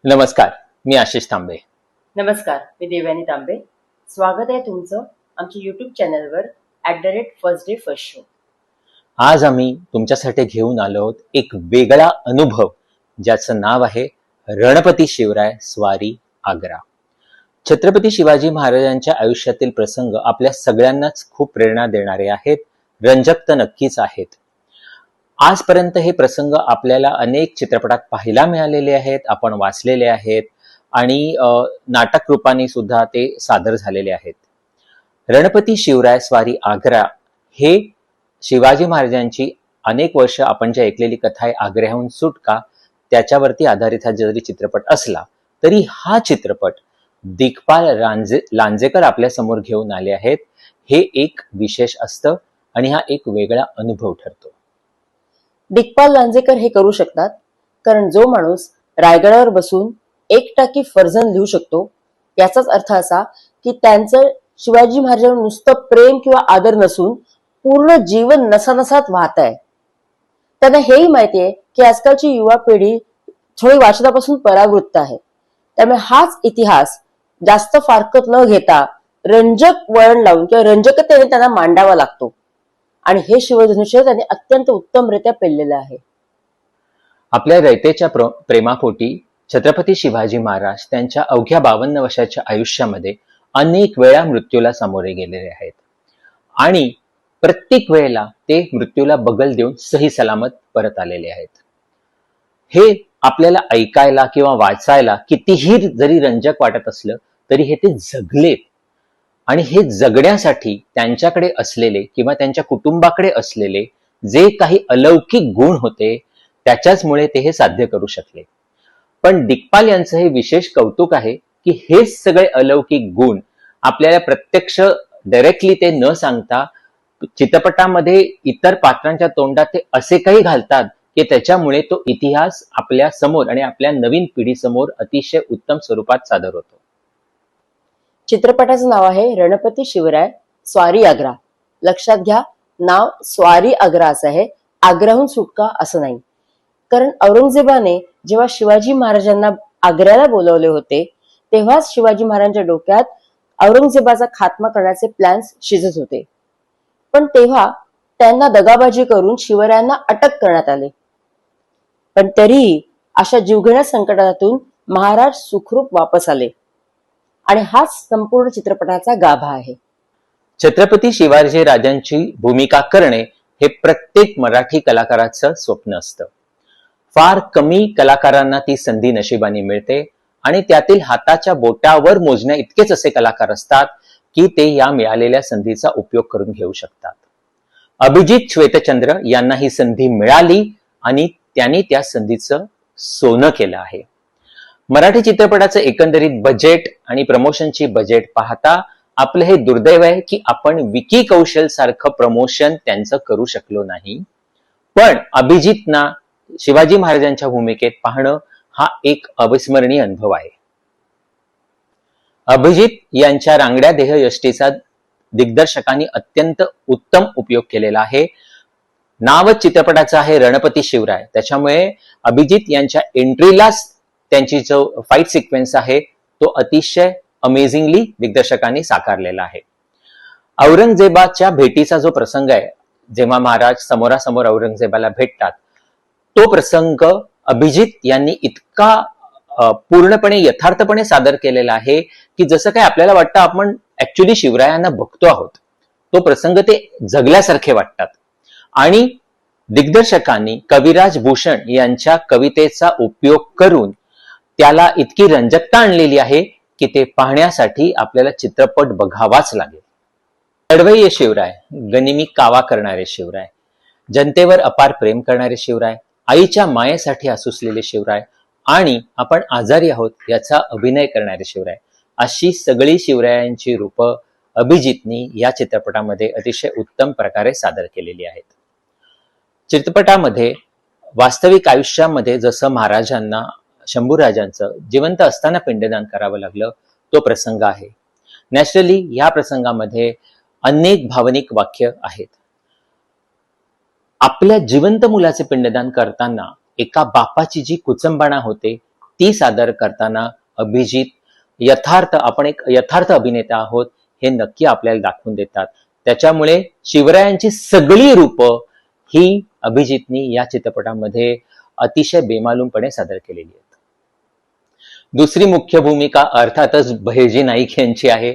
नमस्कार, मी आशिष तांबे. नमस्कार, मी देवयानी तांबे. स्वागत आहे तुमचं आमच्या यूट्यूब चॅनलवर @फर्स्ट डे फर्स्ट शो. आज आम्ही तुमच्यासाठी घेऊन आलो आहोत एक वेगळा अनुभव, ज्याचं नाव आहे रणपती शिवराय स्वारी आग्रा. छत्रपती शिवाजी महाराजांच्या आयुष्यातील प्रसंग आपल्या सगळ्यांनाच खूप प्रेरणा देणारे आहेत, रंजक तर नक्कीच आहेत. आजपर्यंत हे प्रसंग आपल्याला अनेक चित्रपटात पाहायला मिळालेले आहेत, आपण वाचलेले आहेत आणि नाटक रूपाने सुद्धा ते सादर झालेले आहेत. रणपती शिवराय स्वारी आग्रा हे शिवाजी महाराजांची अनेक वर्ष आपण जे ऐकलेली कथा आहे आग्र्याहून सुटका, त्याच्यावरती आधारित हा जरी चित्रपट असला तरी हा चित्रपट दिग्पाल लांजेकर आपल्या समोर घेऊन आले आहेत. हे एक विशेष असतं आणि हा एक वेगळा अनुभव ठरतो. दिग्पाल लांजेकर हे करू शकतात, कारण जो माणूस रायगडावर बसून 1 टाकी फर्जन लिहू शकतो, याचाच अर्थ असा की त्यांचं शिवाजी महाराजांवर नुसतं प्रेम किंवा आदर नसून पूर्ण जीवन नसानसात वाहत आहे. त्यांना हेही माहिती आहे की आजकालची युवा पिढी थोडी वाचनापासून परावृत्त आहे. त्यामुळे हाच इतिहास जास्त फारकत न घेता रंजक वळण लावून किंवा रंजकतेने त्यांना मांडावा लागतो. आणि हे शिवधनुष्य त्यांनी अत्यंत उत्तमरित्या पेललेलं आहे. आपल्या रयतेच्या प्रेमापोटी छत्रपती शिवाजी महाराज त्यांच्या अवघ्या 52 वर्षाच्या आयुष्यामध्ये अनेक वेळा मृत्यूला सामोरे गेलेले आहेत आणि प्रत्येक वेळेला ते मृत्यूला बगल देऊन सही सलामत परत आलेले आहेत. हे आपल्याला ऐकायला किंवा वाचायला कितीही जरी रंजक वाटत असलं तरी हे ते जगलेत आणि हे जगण्यासाठी त्यांच्याकडे असलेले किंवा त्यांच्या कुटुंबाकडे असलेले जे काही अलौकिक गुण होते त्याच्याचमुळे ते हे साध्य करू शकले. पण दिग्पाल यांचं हे विशेष कौतुक आहे की हेच सगळे अलौकिक गुण आपल्याला प्रत्यक्ष डायरेक्टली ते न सांगता चित्रपटामध्ये इतर पात्रांच्या तोंडात ते असे काही घालतात की त्याच्यामुळे तो इतिहास आपल्या समोर आणि आपल्या नवीन पिढीसमोर अतिशय उत्तम स्वरूपात सादर होतो. चित्रपटाचं नाव आहे रणपती शिवराय स्वारी आग्रा. लक्षात घ्या, नाव स्वारी आग्रा असं आहे, आग्र्याहून सुटका असं नाही. कारण औरंगजेबाने जेव्हा शिवाजी महाराजांना आग्र्याला बोलवले होते तेव्हाच शिवाजी महाराजांच्या डोक्यात औरंगजेबाचा खात्मा करण्याचे प्लॅन्स शिजत होते. पण तेव्हा त्यांना दगाबाजी करून शिवरायांना अटक करण्यात आले. पण तरीही अशा जीवघेण्या संकटातून महाराज सुखरूप वापस आले आणि हाच संपूर्ण चित्रपटाचा गाभा आहे. छत्रपती शिवाजी राजांची भूमिका करणे हे प्रत्येक मराठी कलाकाराचं स्वप्न असतं. फार कमी कलाकारांना ती संधी नशिबाने मिळते आणि त्यातील हाताच्या बोटावर मोजण्या इतकेच असे कलाकार असतात की ते या मिळालेल्या संधीचा उपयोग करून घेऊ शकतात. अभिजित श्वेतचंद्र यांना ही संधी मिळाली आणि त्यांनी त्या संधीचं सोनं केलं आहे. मराठी चित्रपटाचं एकंदरीत बजेट आणि प्रमोशनची बजेट पाहता आपलं हे दुर्दैव आहे की आपण विकी कौशल सारखं प्रमोशन त्यांचं करू शकलो नाही. पण अभिजितना शिवाजी महाराजांच्या भूमिकेत पाहणं हा एक अविस्मरणीय अनुभव आहे. अभिजित यांच्या रांगड्या देहयष्टीचा दिग्दर्शकांनी अत्यंत उत्तम उपयोग केलेला आहे. नावच चित्रपटाचं आहे रणपती शिवराय, त्याच्यामुळे अभिजित यांच्या एंट्रीलाच त्यांची जो फाईट सिक्वेन्स आहे तो अतिशय अमेझिंगली दिग्दर्शकांनी साकारलेला आहे. औरंगजेबाच्या भेटीचा जो प्रसंग आहे, जेव्हा महाराज समोरासमोर औरंगजेबाला भेटतात, तो प्रसंग अभिजित यांनी इतका पूर्णपणे यथार्थपणे सादर केलेला आहे की जसं काय आपल्याला वाटतं आपण ऍक्च्युली शिवरायांना बघतो आहोत. तो प्रसंग ते जगल्यासारखे वाटतात. आणि दिग्दर्शकांनी कविराज भूषण यांच्या कवितेचा उपयोग करून त्याला इतकी रंजकता आणलेली आहे की ते पाहण्यासाठी आपल्याला चित्रपट बघावाच लागेल. लढवय्ये शिवराय, गनिमी कावा करणारे शिवराय, जनतेवर अपार प्रेम करणारे शिवराय, आईच्या मायेसाठी आसुसलेले शिवराय आणि आपण आजारी आहोत याचा अभिनय करणारे शिवराय, अशी सगळी शिवरायांची रूपं अभिजितनी या चित्रपटामध्ये अतिशय उत्तम प्रकारे सादर केलेली आहेत. चित्रपटामध्ये वास्तविक आयुष्यामध्ये जसं महाराजांना शंभूराजांचं जिवंत असताना पिंडदान करावं लागलं तो प्रसंग आहे. नॅचरली या प्रसंगामध्ये अनेक भावनिक वाक्य आहेत. आपल्या जिवंत मुलाचे पिंडदान करताना एका बापाची जी कुचंबणा होते ती सादर करताना अभिजित आपण एक यथार्थ अभिनेता आहोत हे नक्की आपल्याला दाखवून देतात. त्याच्यामुळे शिवरायांची सगळी रूपं ही अभिजितनी या चित्रपटामध्ये अतिशय बेमालूमपणे सादर केलेली आहेत. दुसरी मुख्य भूमिका अर्थातच बहिर्जी नाईक यांची आहे.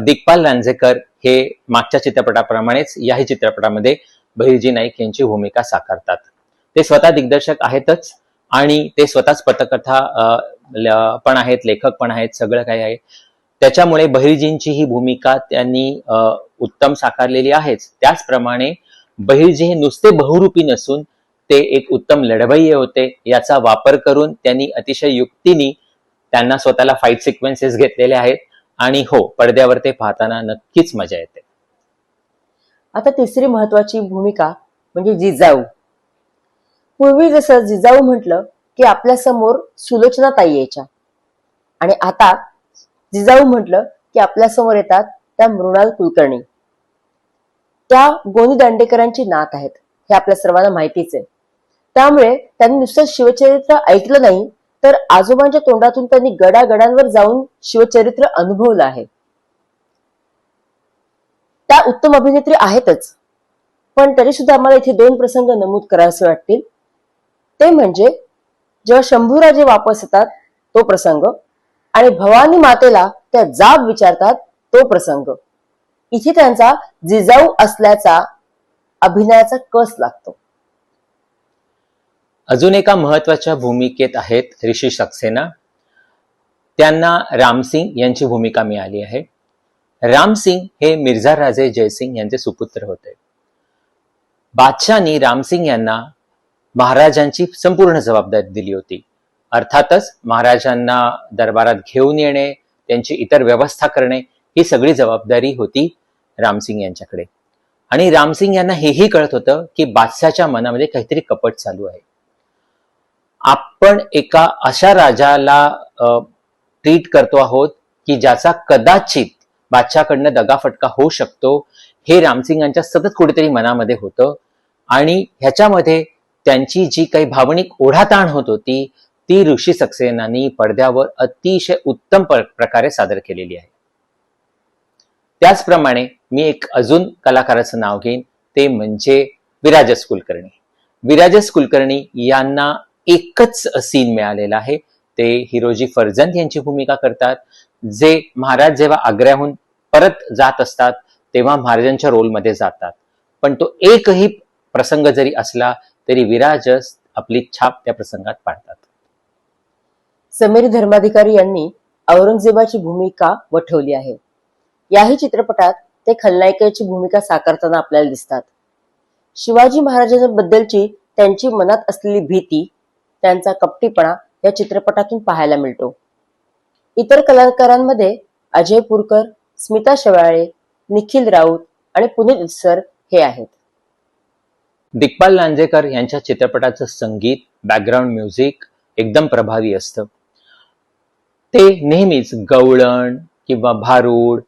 दिग्पाल लांजेकर हे मागच्या चित्रपटाप्रमाणेच याही चित्रपटामध्ये बहिर्जी नाईक यांची भूमिका साकारतात. ते स्वतः दिग्दर्शक आहेतच आणि ते स्वतःच पटकथा पण आहेत, लेखक पण आहेत, सगळं काही आहे. त्याच्यामुळे बहिर्जींची ही भूमिका त्यांनी उत्तम साकारलेली आहेच. त्याचप्रमाणे बहिर्जी हे नुसते बहुरूपी नसून ते एक उत्तम लढवय्ये होते. याचा वापर करून त्यांनी अतिशय युक्तीने त्यांना स्वतःला फाईट सिक्वेन्सेस घेतलेले आहेत आणि हो, पडद्यावर ते पाहताना नक्कीच मजा येते. आता तिसरी महत्वाची भूमिका म्हणजे जिजाऊ. पूर्वी जसं जिजाऊ म्हटलं की आपल्या समोर सुलोचनाताई यायच्या आणि आता जिजाऊ म्हटलं की आपल्या समोर येतात त्या मृणाल कुलकर्णी. त्या गोनी दांडेकरांची नात आहेत हे आपल्या सर्वांना माहितीच आहे. त्यामुळे त्यांनी नुसतं शिवचरित्र ऐकलं नाही तर आजोबांच्या तोंडातून त्यांनी गडागडांवर जाऊन शिवचरित्र अनुभवलं आहे. त्या उत्तम अभिनेत्री आहेतच, पण तरी सुद्धा आम्हाला इथे 2 प्रसंग नमूद करावेसे वाटतील. ते म्हणजे जेव्हा शंभूराजे वापस येतात तो प्रसंग आणि भवानी मातेला त्या जाब विचारतात तो प्रसंग. इथे त्यांचा जिजाऊ असल्याचा अभिनयाचा कस लागतो. अजून एका महत्वाच्या भूमिकेत आहेत ऋषी सक्सेना. त्यांना रामसिंग यांची भूमिका मिळाली आहे. रामसिंग हे मिर्झा राजे जयसिंग यांचे सुपुत्र होते. बादशाहनी रामसिंग यांना महाराजांची संपूर्ण जबाबदारी दिली होती. अर्थातच महाराजांना दरबारात घेऊन येणे, त्यांची इतर व्यवस्था करणे ही सगळी जबाबदारी होती रामसिंग यांच्याकडे. आणि रामसिंग यांना हेही कळत होतं की बादशाहच्या मनामध्ये काहीतरी कपट चालू आहे. आपण एका अशा राजाला ट्रीट करतो आहोत की ज्याचा कदाचित बादशाहकडनं दगाफटका होऊ शकतो, हे रामसिंगांच्या सतत कुठेतरी मनामध्ये होतं. आणि ह्याच्यामध्ये त्यांची जी काही भावनिक ओढाताण होत होती ती ऋषी सक्सेनानी पडद्यावर अतिशय उत्तम प्रकारे सादर केलेली आहे. त्याचप्रमाणे मी एक अजून कलाकाराचं नाव घेईन, ते म्हणजे विराजस कुलकर्णी. विराजस कुलकर्णी यांना एकच सीन मिळालेला आहे. ते हिरोजी फर्जंद यांची भूमिका करतात, जे महाराज जेव्हा आग्र्याहून परत जात असतात तेव्हा महाराजांच्या रोलमध्ये जातात. पण तो एकही प्रसंग जरी असला तरी विराजस आपली छाप त्या प्रसंगात पाडतात. समीर धर्माधिकारी यांनी औरंगजेबाची भूमिका वठवली आहे. याही चित्रपटात ते खलनायकाची भूमिका साकारताना आपल्याला दिसतात. शिवाजी महाराजांबद्दलची त्यांची मनात असलेली भीती, त्यांचा कपटीपणा या चित्रपटातून पाहायला मिळतो. इतर कलाकारांमध्ये अजय पुरकर, स्मिता शेवाळे, निखिल राऊत आणि पुनीत सर हे आहेत. दिग्पाल लांजेकर यांच्या चित्रपटाचं संगीत, बॅकग्राऊंड म्युझिक एकदम प्रभावी असतं. ते नेहमीच गवळण किंवा भारूड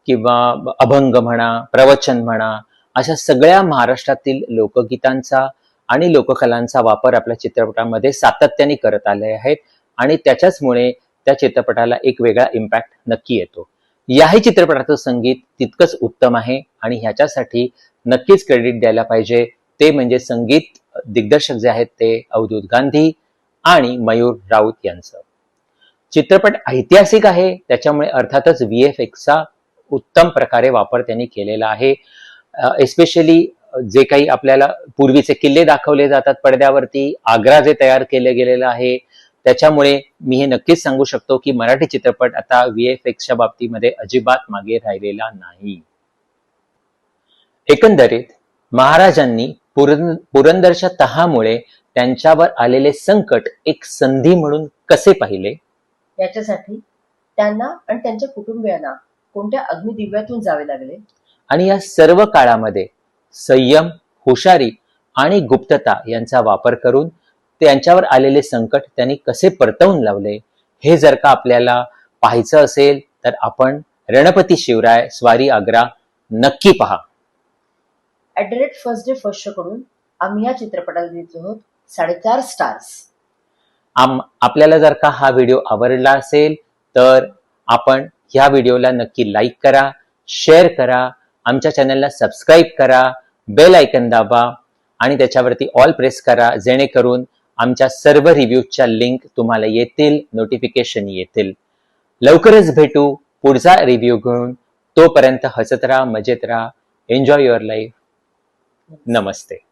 किंवा अभंग म्हणा, प्रवचन म्हणा, अशा सगळ्या महाराष्ट्रातील लोकगीतांचा आणि लोककलांचा वापर आपल्या चित्रपटामध्ये सातत्याने करत आले आहेत आणि त्याच्याचमुळे त्या चित्रपटाला एक वेगळा इम्पॅक्ट नक्की येतो. याही चित्रपटाचं संगीत तितकंच उत्तम आहे आणि ह्याच्यासाठी नक्कीच क्रेडिट द्यायला पाहिजे. ते म्हणजे संगीत दिग्दर्शक जे आहेत ते अवधूत गांधी आणि मयूर राऊत यांचं. चित्रपट ऐतिहासिक आहे, त्याच्यामुळे अर्थातच VFXचा उत्तम प्रकारे वापर त्यांनी केलेला आहे. एस्पेशली जे काही आपल्याला पूर्वीचे किल्ले दाखवले जातात पडद्यावरती, आग्रा जे तयार केले गेलेलं आहे, त्याच्यामुळे मी हे नक्कीच सांगू शकतो की मराठी चित्रपट आता VFXच्या बाबतीमध्ये अजिबात मागे राहिलेला नाही. एकंदरीत महाराजांनी पुरंदरच्या तहामुळे त्यांच्यावर आलेले संकट एक संधी म्हणून कसे पाहिले, याच्यासाठी त्यांना आणि त्यांच्या कुटुंबियांना कोणत्या अग्निदिव्यातून जावे लागले आणि या सर्व काळामध्ये संयम, हुशारी आणि गुप्तता यांचा वापर करून त्यांच्यावर आलेले संकट त्यांनी कसे परतवून लावले, हे जर का आपल्याला पाहायचं असेल तर आपण रणपती शिवराय स्वारी आग्रा नक्की पहा. @FirstDayFirst कडून आम्ही या चित्रपटाला देत आहोत 4.5 स्टार्स. आपल्याला जर का हा व्हिडिओ आवडला असेल तर आपण ह्या व्हिडिओला नक्की लाईक करा, शेअर करा, आमच्या चॅनलला सबस्क्राईब करा, बेल आयकन दाबा आणि त्याच्यावरती ऑल प्रेस करा, जेणेकरून आमच्या सर्व रिव्ह्यूजच्या लिंक तुम्हाला येतील, नोटिफिकेशन येतील. लवकरच भेटू पुढचा रिव्ह्यू घेऊन. तोपर्यंत हसत राहा, मजेत राहा. Enjoy your life. नमस्ते.